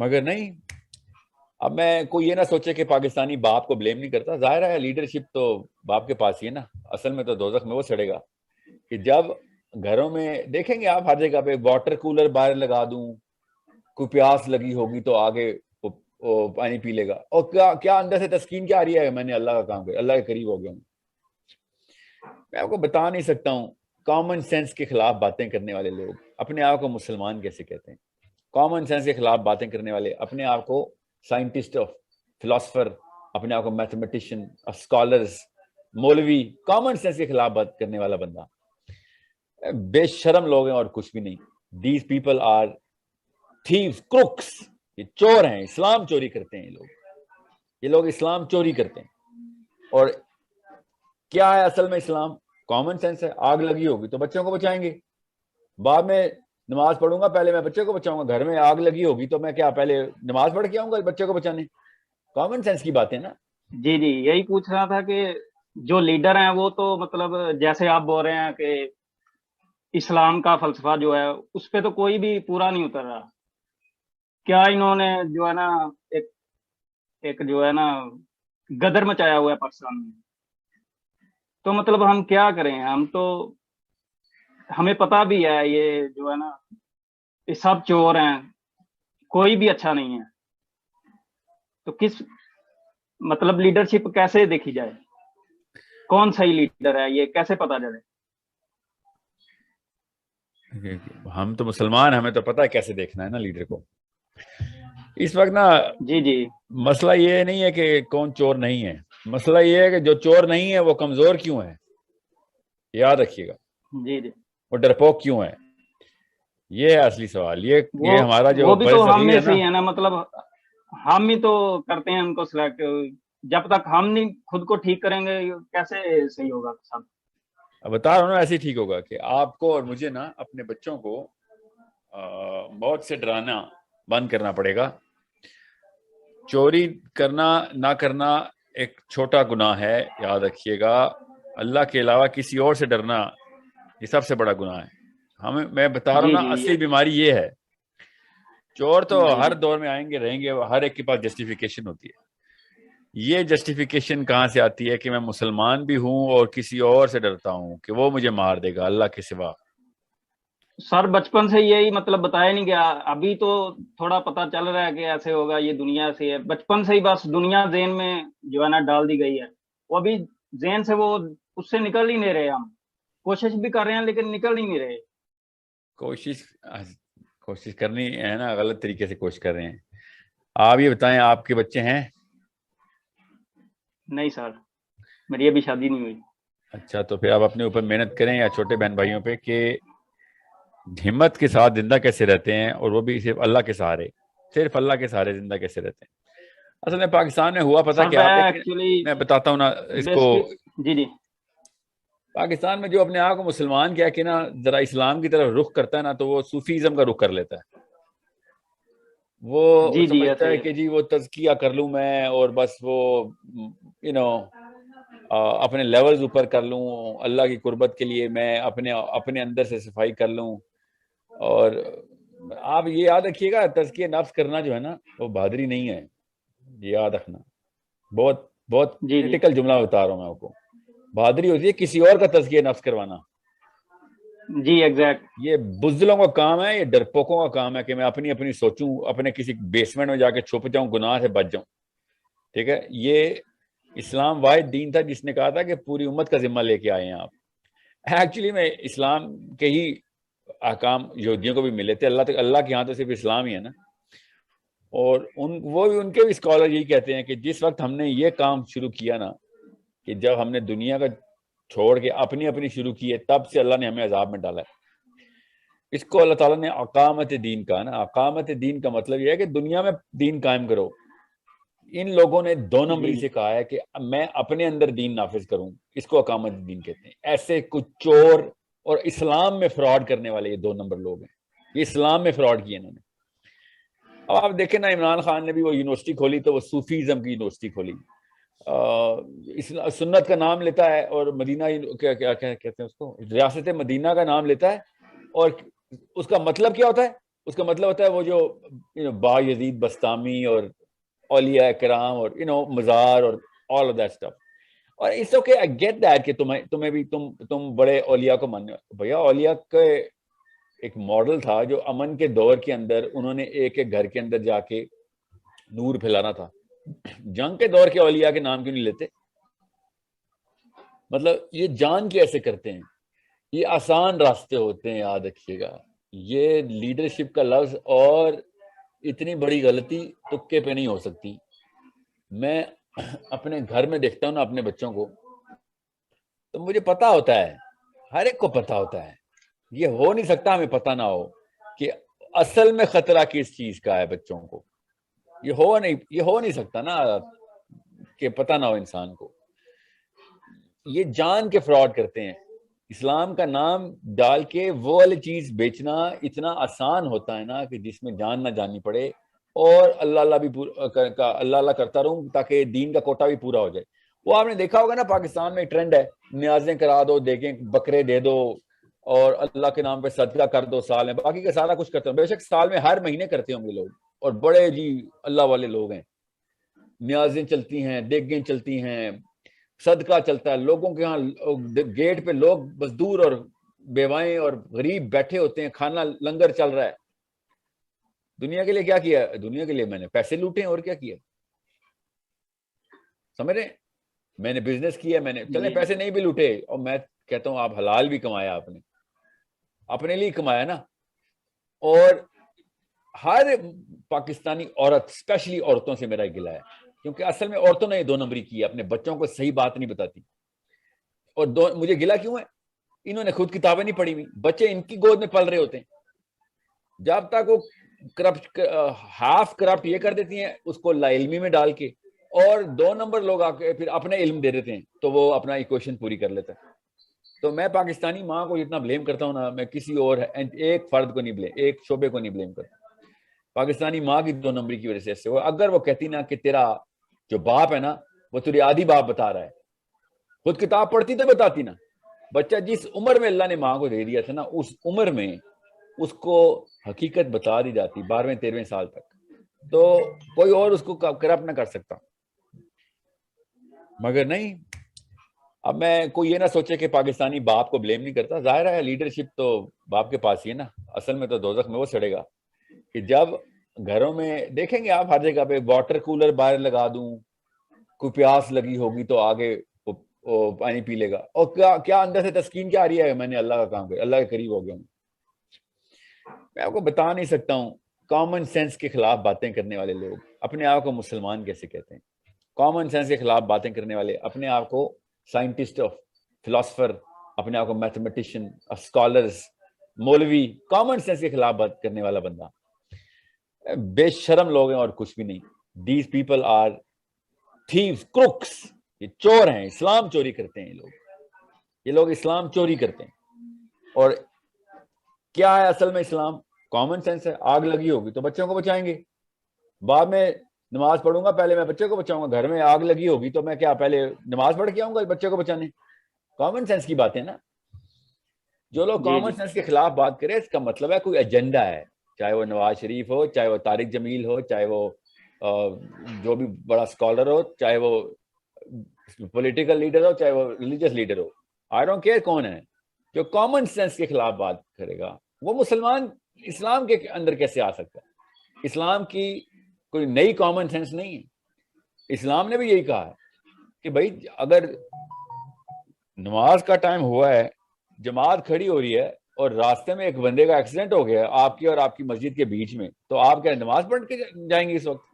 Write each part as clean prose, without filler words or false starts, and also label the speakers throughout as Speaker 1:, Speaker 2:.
Speaker 1: مگر نہیں. اب میں کوئی یہ نہ سوچے کہ پاکستانی باپ کو بلیم نہیں کرتا. ظاہر ہے لیڈرشپ تو باپ کے پاس ہی ہے نا. اصل میں تو دوزخ میں وہ سڑے گا کہ جب گھروں میں دیکھیں گے آپ ہر جگہ پہ واٹر کولر باہر لگا دوں, کوئی پیاس لگی ہوگی تو آگے وہ پانی پی لے گا, اور کیا اندر سے تسکین کیا آ رہی ہے, میں نے اللہ کا کام کیا, اللہ کے قریب ہو گیا ہوں. میں آپ کو بتا نہیں سکتا ہوں. کامن سینس کے خلاف باتیں کرنے والے لوگ اپنے آپ کو مسلمان کیسے کہتے ہیں؟ کامن سینس کے خلاف باتیں کرنے والے اپنے آپ کو سائنٹسٹ, فلاسفر, اپنے آپ کو میتھمیٹیشین, اسکالرز, مولوی, کامن سینس کے خلاف بات کرنے والا بندہ بے شرم لوگ ہیں اور کچھ بھی نہیں. These people are thieves, crooks. یہ چور ہیں, اسلام چوری کرتے ہیں یہ لوگ اسلام چوری کرتے ہیں. اور کیا ہے اصل میں اسلام؟ کامن سینس ہے. آگ لگی ہوگی تو بچوں کو بچائیں گے. بعد میں نماز پڑھوں گا, پہلے میں بچے کو بچاؤں گا. گھر میں آگ لگی ہوگی تو میں کیا پہلے نماز پڑھ کے آؤں گا بچے کو بچانے؟ کامن سینس کی باتیں نا.
Speaker 2: جی جی, یہی پوچھ رہا تھا کہ جو لیڈر ہیں وہ تو مطلب جیسے آپ بول رہے ہیں کہ اسلام کا فلسفہ جو ہے اس پہ تو کوئی بھی پورا نہیں اتر رہا. کیا انہوں نے جو ہے نا ایک جو ہے نا گدر مچایا ہوا ہے پاکستان میں. تو مطلب ہم کیا کریں؟ ہم تو ہمیں پتہ بھی ہے یہ جو ہے نا یہ سب چور ہیں, کوئی بھی اچھا نہیں ہے. تو کس مطلب لیڈرشپ کیسے دیکھی جائے؟ کون صحیح لیڈر ہے یہ کیسے پتا چلے؟
Speaker 1: ہم تو مسلمان, ہمیں تو پتہ ہے کیسے دیکھنا ہے نا لیڈر کو. اس وقت نا
Speaker 2: جی جی,
Speaker 1: مسئلہ یہ نہیں ہے کہ کون چور نہیں ہے, مسئلہ یہ ہے کہ جو چور نہیں ہے وہ کمزور کیوں ہے. یاد رکھیے گا,
Speaker 2: جی جی,
Speaker 1: وہ ڈرپوک کیوں ہے, یہ ہے اصلی سوال. یہ ہمارا جو
Speaker 2: وہ بھی
Speaker 1: بڑے
Speaker 2: تو ہم
Speaker 1: صغیر
Speaker 2: میں
Speaker 1: ہے
Speaker 2: سے
Speaker 1: نا,
Speaker 2: ہی ہے نا. مطلب ہم ہی تو کرتے ہیں ان کو سلیکٹ. جب تک ہم نہیں خود کو ٹھیک کریں گے کیسے صحیح ہوگا سب؟
Speaker 1: بتا رہا ہوں نا, ایسے ٹھیک ہوگا کہ آپ کو اور مجھے نا اپنے بچوں کو موت سے ڈرانا بند کرنا پڑے گا. چوری کرنا نہ کرنا ایک چھوٹا گناہ ہے, یاد رکھیے گا. اللہ کے علاوہ کسی اور سے ڈرنا یہ سب سے بڑا گناہ ہے. میں بتا رہا ہوں
Speaker 2: جی
Speaker 1: نا,
Speaker 2: جی
Speaker 1: اصلی بیماری یہ ہے. چور تو
Speaker 2: جی
Speaker 1: ہر
Speaker 2: جی,
Speaker 1: دور میں آئیں گے, رہیں گے, ہر ایک کے پاس جسٹیفیکیشن ہوتی ہے. یہ جسٹیفیکیشن کہاں سے آتی ہے کہ میں مسلمان بھی ہوں اور کسی اور سے ڈرتا ہوں کہ وہ مجھے مار دے گا اللہ کے سوا.
Speaker 2: سر بچپن سے یہی مطلب بتایا نہیں گیا. ابھی تو تھوڑا پتا چل رہا ہے کہ ایسے ہوگا, یہ دنیا سے ہے. بچپن سے ہی بس دنیا ذہن میں جو ہے نا ڈال دی گئی ہے. وہ ابھی ذہن سے وہ اس سے نکل ہی نہیں رہے. ہم کوشش بھی کر رہے ہیں لیکن نکل ہی نہیں رہے.
Speaker 1: کوشش کرنی ہے نا, غلط طریقے سے کوشش کر رہے ہیں. آپ یہ بتائیں, آپ کے بچے ہیں؟
Speaker 2: نہیں سر, میری ابھی شادی نہیں ہوئی.
Speaker 1: اچھا, تو پھر آپ اپنے اوپر محنت کریں, یا چھوٹے بہن بھائیوں پہ, کہ ہمت کے ساتھ زندہ کیسے رہتے ہیں, اور وہ بھی صرف اللہ کے سہارے, صرف اللہ کے سہارے زندہ کیسے رہتے ہیں. اصل میں پاکستان میں ہوا پتہ
Speaker 2: سر
Speaker 1: کیا,
Speaker 2: میں
Speaker 1: آپ دیکھیں,
Speaker 2: ایکچولی
Speaker 1: میں بتاتا ہوں نا اس کو.
Speaker 2: جی جی,
Speaker 1: پاکستان میں جو اپنے آپ کو مسلمان کیا کہ نا ذرا اسلام کی طرف رخ کرتا ہے نا, تو وہ صوفیزم کا رخ کر لیتا ہے. وہ
Speaker 2: جی جی,
Speaker 1: سمجھتا
Speaker 2: ایسے
Speaker 1: ہے
Speaker 2: ہی ہے.
Speaker 1: کہ جی وہ تزکیہ کر لوں میں, اور بس وہ اپنے لیولز اوپر کر لوں, اللہ کی قربت کے لیے میں اپنے اندر سے صفائی کر لوں. اور آپ یہ یاد رکھیے گا, تزکیہ نفس کرنا جو ہے نا وہ بہادری نہیں ہے, یہ یاد رکھنا. بہت بہت
Speaker 2: جی جی
Speaker 1: کریٹیکل جملہ بتا رہا ہوں میں آپ کو. بہادری ہوتی ہے کسی اور کا تزکیہ نفس کروانا.
Speaker 2: جی, ایگزیکٹ.
Speaker 1: یہ بزدلوں کا کام ہے, یہ ڈرپوکوں کا کام ہے کہ میں اپنی سوچوں, اپنے کسی بیسمنٹ میں جا کے چھپ جاؤں, گناہ سے بچ جاؤں. ٹھیک ہے, یہ اسلام واحد دین تھا جس نے کہا تھا کہ پوری امت کا ذمہ لے کے آئے ہیں آپ. ایکچولی میں اسلام کے ہی احکام یہودیوں کو بھی ملے تھے. اللہ کے ہاں تو صرف اسلام ہی ہے نا. اور وہ بھی ان کے بھی اسکالر یہی کہتے ہیں کہ جس وقت ہم نے یہ کام شروع کیا نا, کہ جب ہم نے دنیا کا چھوڑ کے اپنی شروع کی ہے, تب سے اللہ نے ہمیں عذاب میں ڈالا ہے. اس کو اللہ تعالیٰ نے اقامت دین کا نا, اقامت دین کا مطلب یہ ہے کہ دنیا میں دین قائم کرو. ان لوگوں نے 2 نمبری
Speaker 2: جی
Speaker 1: سے کہا ہے کہ میں اپنے اندر دین نافذ کروں, اس کو اقامت دین کہتے ہیں. ایسے کچھ چور اور اسلام میں فراڈ کرنے والے یہ 2 نمبر لوگ ہیں. یہ اسلام میں فراڈ کیے انہوں نے. اب آپ دیکھیں نا, عمران خان نے بھی وہ یونیورسٹی کھولی تو وہ صوفیزم کی یونیورسٹی کھولی. سنت کا نام لیتا ہے, اور مدینہ کیا کہتے ہیں اس کو, ریاست مدینہ کا نام لیتا ہے, اور اس کا مطلب کیا ہوتا ہے, اس کا مطلب ہوتا ہے وہ جو با یزید بستامی اور اولیاء کرام اور مزار اور all of that stuff. اور it's okay, I get that کہ تمہیں بھی تم بڑے اولیاء کو ماننے ہو. بھیا اولیاء کے ایک ماڈل تھا جو امن کے دور کے اندر انہوں نے ایک ایک گھر کے اندر جا کے نور پھیلانا تھا. جنگ کے دور کے اولیاء کے نام کیوں نہیں لیتے؟ مطلب یہ جان کے ایسے کرتے ہیں. یہ آسان راستے ہوتے ہیں, یاد رکھیے گا. یہ لیڈرشپ کا لفظ اور اتنی بڑی غلطی تکے پہ نہیں ہو سکتی. میں اپنے گھر میں دیکھتا ہوں نا اپنے بچوں کو, تو مجھے پتا ہوتا ہے, ہر ایک کو پتا ہوتا ہے. یہ ہو نہیں سکتا ہمیں پتا نہ ہو کہ اصل میں خطرہ کس چیز کا ہے بچوں کو. یہ ہو نہیں سکتا نا کہ پتا نہ ہو انسان کو. یہ جان کے فراڈ کرتے ہیں. اسلام کا نام ڈال کے وہ والی چیز بیچنا اتنا آسان ہوتا ہے نا کہ جس میں جان نہ جانی پڑے, اور اللہ اللہ کرتا رہوں تاکہ دین کا کوٹا بھی پورا ہو جائے. وہ آپ نے دیکھا ہوگا نا, پاکستان میں ٹرینڈ ہے, نیازیں کرا دو, دیکھیں بکرے دے دو اور اللہ کے نام پہ صدقہ کر دو سال میں, باقی کا سارا کچھ کرتے ہوں. بے شک سال میں ہر مہینے کرتے ہوں گے لوگ, اور بڑے جی اللہ والے لوگ ہیں. نیازیں چلتی ہیں, دیگیں چلتی ہیں, صدقہ چلتا ہے. لوگوں کے ہاں گیٹ پہ لوگ مزدور اور بیوائیں اور غریب بیٹھے ہوتے ہیں, کھانا لنگر چل رہا ہے. دنیا کے لیے کیا کیا؟ دنیا کے لیے میں نے پیسے لوٹے ہیں, اور کیا کیا؟ سمجھ رہے ہیں؟ میں نے بزنس کیا, میں نے چلے پیسے نہیں بھی لوٹے, اور میں کہتا ہوں آپ حلال بھی کمایا, آپ نے اپنے لیے کمایا نا. اور ہر پاکستانی عورت, اسپیشلی عورتوں سے میرا گلہ ہے, کیونکہ اصل میں عورتوں نے 2 نمبری کی ہے, اپنے بچوں کو صحیح بات نہیں بتاتی. اور مجھے گلہ کیوں ہے؟ انہوں نے خود کتابیں نہیں پڑھی ہوئی, بچے ان کی گود میں پل رہے ہوتے ہیں. جب تک وہ کرپٹ ہاف کرپٹ یہ کر دیتی ہیں اس کو لا علمی میں ڈال کے, اور 2 نمبر لوگ آ کے پھر اپنے علم دے دیتے ہیں, تو وہ اپنا ایکویشن پوری کر لیتا ہے. تو میں پاکستانی ماں کو جتنا بلیم کرتا ہوں نا, میں کسی اور ایک فرد کو نہیں بلیم, ایک شعبے کو نہیں بلیم کرتا. پاکستانی ماں کی 2 نمبری کی وجہ سے. اگر وہ کہتی نا کہ تیرا جو باپ ہے نا وہ تیری آدھی باپ بتا رہا ہے, خود کتاب پڑھتی تو بتاتی نا. بچہ جس عمر میں اللہ نے ماں کو دے دیا تھا نا, اس عمر میں اس کو حقیقت بتا دی جاتی 12ویں 13ویں سال تک, تو کوئی اور اس کو کرپٹ نہ کر سکتا. مگر نہیں. اب میں کوئی یہ نہ سوچے کہ پاکستانی باپ کو بلیم نہیں کرتا. ظاہر ہے لیڈرشپ تو باپ کے پاس ہی ہے نا. اصل میں تو دوزخ میں وہ سڑے گا کہ جب گھروں میں دیکھیں گے آپ ہر جگہ پہ واٹر کولر باہر لگا دوں, کوئی پیاس لگی ہوگی تو آگے وہ پانی پی لے گا, اور کیا اندر سے تسکین کیا آ رہی ہے, میں نے اللہ کا کام کیا, اللہ کے قریب ہو گیا ہوں. میں آپ کو بتا نہیں سکتا ہوں. کامن سینس کے خلاف باتیں کرنے والے لوگ اپنے آپ کو مسلمان کیسے کہتے ہیں؟ کامن سینس کے خلاف باتیں کرنے والے اپنے آپ کو سائنٹسٹ اور فلاسفر, اپنے آپ کو میتھمیٹیشین, اسکالرز, مولوی, کامن سینس کے خلاف بات کرنے والا بندہ بے شرم لوگ ہیں اور کچھ بھی نہیں. These people are thieves, crooks. یہ چور ہیں, اسلام چوری کرتے ہیں یہ لوگ اسلام چوری کرتے ہیں. اور کیا ہے اصل میں اسلام؟ کامن سینس ہے. آگ لگی ہوگی تو بچوں کو بچائیں گے, بعد میں نماز پڑھوں گا, پہلے میں بچے کو بچاؤں گا. گھر میں آگ لگی ہوگی تو میں کیا پہلے نماز پڑھ کے آؤں گا بچے کو بچانے؟ کامن سینس کی باتیں نا. جو لوگ کامن سینس کے خلاف بات کرے اس کا مطلب ہے کوئی ایجنڈا ہے, چاہے وہ نواز شریف ہو, چاہے وہ طارق جمیل ہو, چاہے وہ جو بھی بڑا اسکالر ہو, چاہے وہ پولیٹیکل لیڈر ہو, چاہے وہ religious leader who. I don't care کون ہے. جو کامن سینس کے خلاف بات کرے گا وہ مسلمان اسلام کے اندر کیسے آ سکتا ہے؟ اسلام کی کوئی نئی کامن سینس نہیں ہے. اسلام نے بھی یہی کہا ہے کہ بھائی اگر نماز کا ٹائم ہوا ہے, جماعت کھڑی ہو رہی ہے, اور راستے میں ایک بندے کا ایکسیڈنٹ ہو گیا آپ کی اور آپ کی مسجد کے بیچ میں, تو آپ کیا نماز پڑھ کے جائیں گے اس وقت؟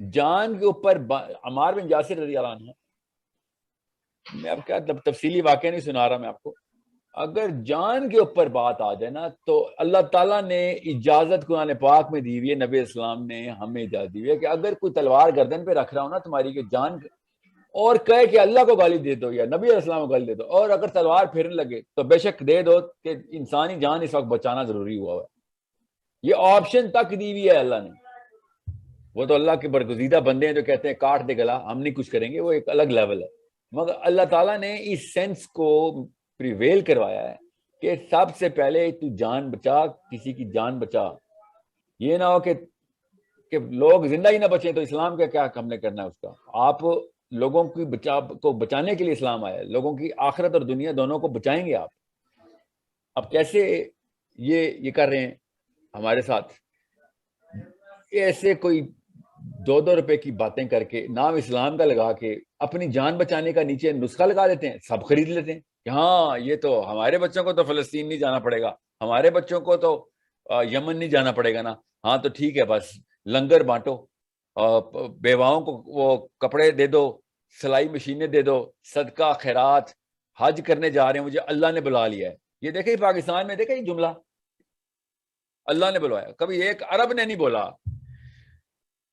Speaker 1: جان کے اوپر عمار بن یاسر رضی اللہ عنہ, میں اب کیا تفصیلی واقعہ نہیں سنا رہا میں آپ کو. اگر جان کے اوپر بات آ جائے نا تو اللہ تعالیٰ نے اجازت قرآن پاک میں دی ہوئی ہے, نبی اسلام نے ہمیں اجازت دی ہوئی ہے کہ اگر کوئی تلوار گردن پہ رکھ رہا ہو نا تمہاری کہ جان, اور کہے کہ اللہ کو گالی دے دو یا نبی اسلام کو گالی دے دو, اور اگر تلوار پھرنے لگے تو بے شک دے دو کہ انسانی جان اس وقت بچانا ضروری ہوا ہے. یہ آپشن تک دی ہوئی ہے اللہ نے. وہ تو اللہ کے برگزیدہ بندے ہیں جو کہتے ہیں کاٹ دے گلا, ہم نہیں کچھ کریں گے, وہ ایک الگ لیول ہے. مگر اللہ تعالیٰ نے اس سینس کو پریویل کروایا ہے کہ سب سے پہلے تو جان بچا، کسی کی جان بچا. یہ نہ ہو کہ لوگ زندہ ہی نہ بچیں تو اسلام کا کیا ہم نے کرنا ہے اس کا. آپ لوگوں کی کو بچانے کے لیے اسلام آیا ہے، لوگوں کی آخرت اور دنیا دونوں کو بچائیں گے آپ. اب کیسے یہ کر رہے ہیں ہمارے ساتھ، ایسے کوئی 2 روپے کی باتیں کر کے نام اسلام کا لگا کے اپنی جان بچانے کا نیچے نسخہ لگا دیتے ہیں، سب خرید لیتے ہیں کہ ہاں یہ تو ہمارے بچوں کو تو فلسطین نہیں جانا پڑے گا، ہمارے بچوں کو تو یمن نہیں جانا پڑے گا نا. ہاں تو ٹھیک ہے، بس لنگر بانٹو، بیواؤں کو وہ کپڑے دے دو، سلائی مشینیں دے دو، صدقہ خیرات، حج کرنے جا رہے ہیں، مجھے اللہ نے بلا لیا ہے. یہ دیکھیں پاکستان میں دیکھیں جملہ، اللہ نے بلوایا. کبھی ایک عرب نے نہیں بولا.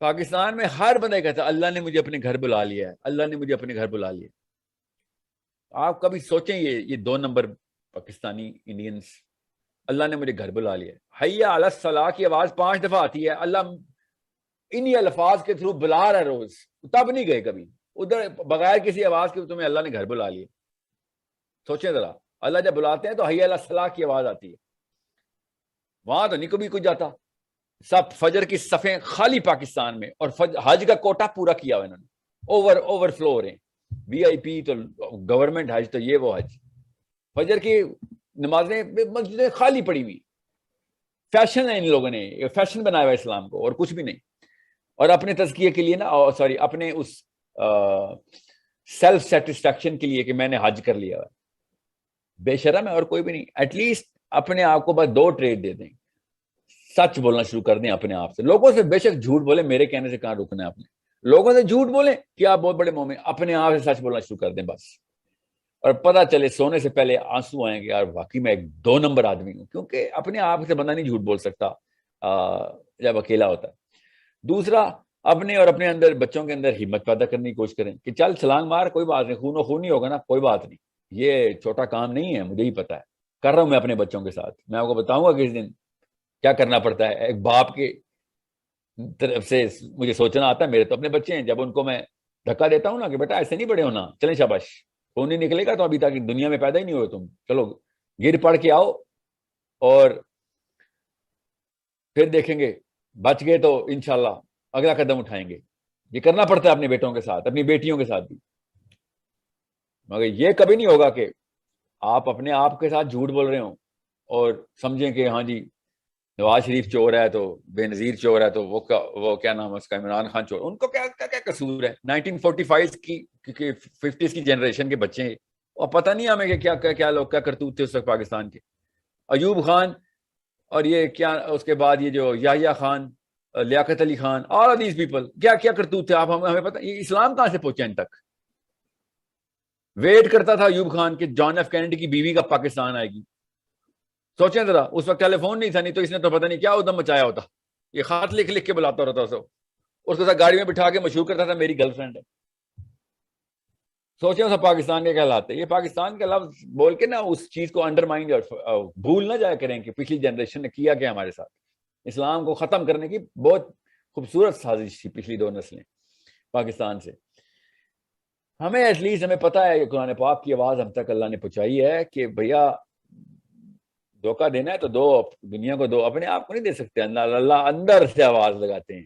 Speaker 1: پاکستان میں ہر بندہ کہتا ہے اللہ نے مجھے اپنے گھر بلا لیا ہے، اللہ نے مجھے اپنے گھر بلا لیا. آپ کبھی سوچیں یہ 2 نمبر پاکستانی انڈینز، اللہ نے مجھے گھر بلا لیا ہے. حیا علی الصلاح کی آواز 5 دفعہ آتی ہے، اللہ انہی الفاظ کے تھرو بلا رہا ہے روز. تب نہیں گئے کبھی ادھر بغیر کسی آواز کے، تمہیں اللہ نے گھر بلا لیا. سوچیں ذرا، اللہ جب بلاتے ہیں تو حیا علی الصلاح کی آواز آتی ہے، وہاں تو نہیں کبھی کوئی جاتا. سب فجر کی صفیں خالی پاکستان میں، اور حج کا کوٹا پورا کیا ہوا انہوں نے، اوور فلو ہو رہے ہیں. وی آئی پی تو گورنمنٹ حج تو یہ وہ حج. فجر کی نمازیں مسجدیں خالی پڑی ہوئی. فیشن ہے ان لوگوں نے، فیشن بنایا ہوا اسلام کو اور کچھ بھی نہیں. اور اپنے تزکیے کے لیے نا، سوری اپنے اس سیلف سیٹسفیکشن کے لیے کہ میں نے حج کر لیا. بے شرم ہے اور کوئی بھی نہیں. ایٹ لیسٹ اپنے آپ کو بس 2 ٹریٹ دے دیں، سچ بولنا شروع کر دیں اپنے آپ سے. لوگوں سے بے شک جھوٹ بولے، میرے کہنے سے کہاں رکنا ہے آپ نے. لوگوں سے جھوٹ بولیں کہ آپ بہت بڑے مومن، اپنے آپ سے سچ بولنا شروع کر دیں بس. اور پتہ چلے سونے سے پہلے آنسو آئیں گے، یار واقعی میں ایک 2 نمبر آدمی ہوں. کیونکہ اپنے آپ سے بندہ نہیں جھوٹ بول سکتا جب اکیلا ہوتا ہے. دوسرا، اپنے اور اپنے اندر بچوں کے اندر ہمت پیدا کرنے کی کوشش کریں کہ چل چھلانگ مار، کوئی بات نہیں، خون و خون نہیں ہوگا نا، کوئی بات نہیں. یہ چھوٹا کام نہیں ہے، مجھے ہی پتا ہے، کر رہا ہوں میں اپنے بچوں کے ساتھ. میں آپ کو بتاؤں گا کس دن کیا کرنا پڑتا ہے. ایک باپ کے طرف سے مجھے سوچنا آتا ہے، میرے تو اپنے بچے ہیں، جب ان کو میں دھکا دیتا ہوں نا کہ بیٹا ایسے نہیں بڑے ہونا، چلیں شاباش، خون نہیں نکلے گا تو ابھی تک دنیا میں پیدا ہی نہیں ہوئے تم، چلو گر پڑ کے آؤ اور پھر دیکھیں گے، بچ گئے تو انشاءاللہ اگلا قدم اٹھائیں گے. یہ کرنا پڑتا ہے اپنے بیٹوں کے ساتھ، اپنی بیٹیوں کے ساتھ بھی. مگر یہ کبھی نہیں ہوگا کہ آپ اپنے آپ کے ساتھ جھوٹ بول رہے ہوں اور سمجھیں کہ ہاں جی نواز شریف چور ہے تو بے نظیر چور ہے تو وہ کیا نام ہے اس کا، عمران خان چور. ان کو کیا قصور ہے؟ 1945 کی 50s کی جنریشن کے بچے ہیں، اور پتہ نہیں ہمیں کہ کیا لوگ کیا کرتوت تھے اس وقت پاکستان کے. ایوب خان اور یہ کیا اس کے بعد یہ جو Yahya Khan, Liaquat Ali Khan, all of these people کیا کرتوت تھے. آپ ہمیں پتہ یہ اسلام کہاں سے پہنچا ان تک. ویٹ کرتا تھا ایوب خان کہ جان ایف کینیڈی کی بیوی کا پاکستان آئے گی. سوچیں ذرا، اس وقت ٹیلی فون نہیں تھا، نہیں تو اس نے تو پتہ نہیں کیا ادھم مچایا ہوتا. یہ خط لکھ کے بلاتا رہتا اس کو گاڑی میں بٹھا کے مشہور کرتا تھا میری گرل فرینڈ ہے. سوچیں اسے پاکستان کے کہلاتے. یہ پاکستان کا لفظ بول کے نا اس چیز کو انڈرمائن اور بھول نہ جایا کریں کہ پچھلی جنریشن نے کیا کیا ہمارے ساتھ. اسلام کو ختم کرنے کی بہت خوبصورت سازش تھی پچھلی 2 نسلیں پاکستان سے. ہمیں ایٹ لیسٹ ہمیں پتا ہے قرآن پاک کی آواز ہم تک اللہ نے پہنچائی ہے کہ بھیا دھوکہ دینا ہے تو دو، دنیا کو دو، اپنے آپ کو نہیں دے سکتے. اللہ اندر سے آواز لگاتے ہیں،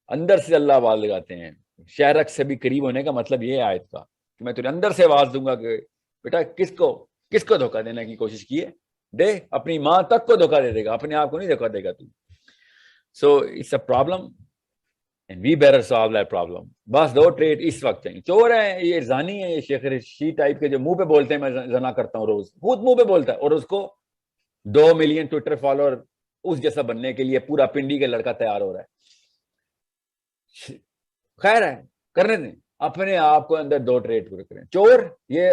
Speaker 1: اندر سے اللہ آواز لگاتے ہیں. شہرک سے بھی قریب ہونے کا مطلب یہ ہے آیت کا کہ میں تجھے اندر سے آواز دوں گا کہ بیٹا کس کو دھوکہ دینے کی کوشش کی ہے، دے. اپنی ماں تک کو دھوکہ دے دے گا، اپنے آپ کو نہیں دھوکہ دے گا تو. So it's a problem and we better solve that problem. بس 2 ٹریٹ اس وقت چاہیے. چور ہیں، یہ زانی ہے، یہ شیخ رشید ٹائپ کے جو منہ پہ بولتے ہیں میں زنا کرتا ہوں روز، خود منہ پہ بولتا ہے، اور اس کو 2 ملین ٹویٹر فالوور اس جیسا بننے کے لیے پورا پنڈی کا لڑکا تیار ہو رہا ہے. خیر ہے، کرنے دیں. اپنے آپ کو اندر 2 ٹریٹ پورے کریں. چور یہ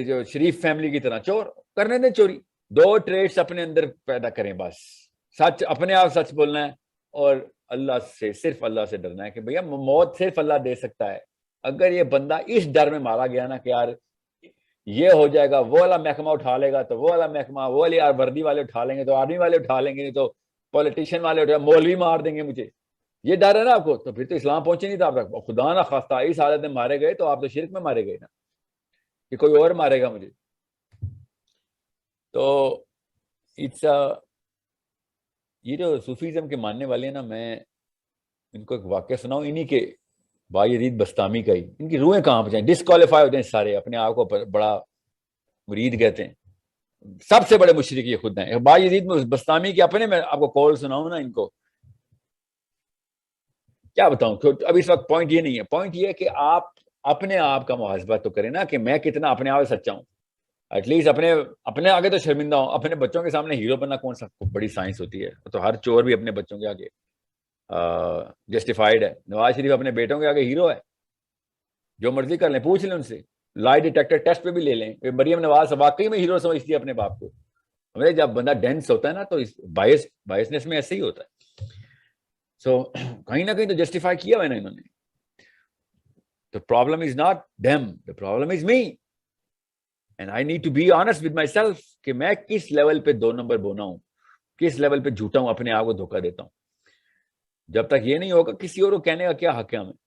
Speaker 1: جو شریف فیملی کی طرح چور، کرنے دیں چوری. 2 ٹریٹس اپنے اندر پیدا کریں بس. سچ، اپنے آپ سچ بولنا ہے، اور اللہ سے، صرف اللہ سے ڈرنا ہے کہ بھیا موت صرف اللہ دے سکتا ہے. اگر یہ بندہ اس ڈر میں مارا گیا نا کہ یار یہ ہو جائے گا، وہ والا محکمہ اٹھا لے گا تو وہ والا محکمہ، وہ والی وردی والے اٹھا لیں گے تو آرمی والے اٹھا لیں گے، نہیں تو پولیٹیشین والے اٹھا، مولوی مار دیں گے مجھے، یہ ڈر ہے نا آپ کو، تو پھر تو اسلام پہنچے نہیں تھا آپ تک. خدا نہ خواستہ اس حالت میں مارے گئے تو آپ تو شرک میں مارے گئے نا، کہ کوئی اور مارے گا مجھے. تو اٹس یہ جو صوفیزم کے ماننے والے ہیں نا، میں ان کو ایک واقعہ سناؤں، انہی کے بایزید بستامی کا ہی. ان کی روحیں کہاں پہ جائیں، ڈسکوالیفائی ہوتے ہیں سارے، اپنے آپ کو بڑا مرید کہتے ہیں، سب سے بڑے مشرک یہ خود ہیں. بایزید بستامی کے اپنے، میں آپ کو کال سناؤں نا، ان کو کیا بتاؤں. اب اس وقت پوائنٹ یہ نہیں ہے، پوائنٹ یہ ہے کہ آپ اپنے آپ کا محاسبہ تو کریں نا، کہ میں کتنا اپنے آپ سے سچا ہوں. ایٹ لیسٹ اپنے آگے تو شرمندہ ہوں. اپنے بچوں کے سامنے ہیرو بننا کون سا بڑی سائنس ہوتی ہے. تو ہر چور بھی اپنے بچوں کے آگے جسٹیفائڈ ہے. نواز شریف اپنے بیٹوں کے آگے ہیرو ہے. جو مرضی کر لیں، پوچھ لیں ان سے، لائی ڈیٹیکٹر ٹیسٹ پہ بھی لے لیں. مریم نواز واقعی میں ہیرو سمجھتی ہے اپنے باپ کو. ہمیں جب بندہ ڈینس ہوتا ہے نا، تو بائسنس میں ایسے ہی ہوتا ہے. سو کہیں نہ کہیں تو جسٹیفائی کیا ہوا ہے نا انہوں نے. The problem is not them, the problem is me. And I need to be honest with myself کہ میں کس لیول پہ 2 نمبر بونا ہوں، کس لیول پہ جھوٹا ہوں، اپنے آپ کو دھوکہ دیتا ہوں. جب تک یہ نہیں ہوگا، کسی اور کو کہنے کا کیا حق ہے ہمیں.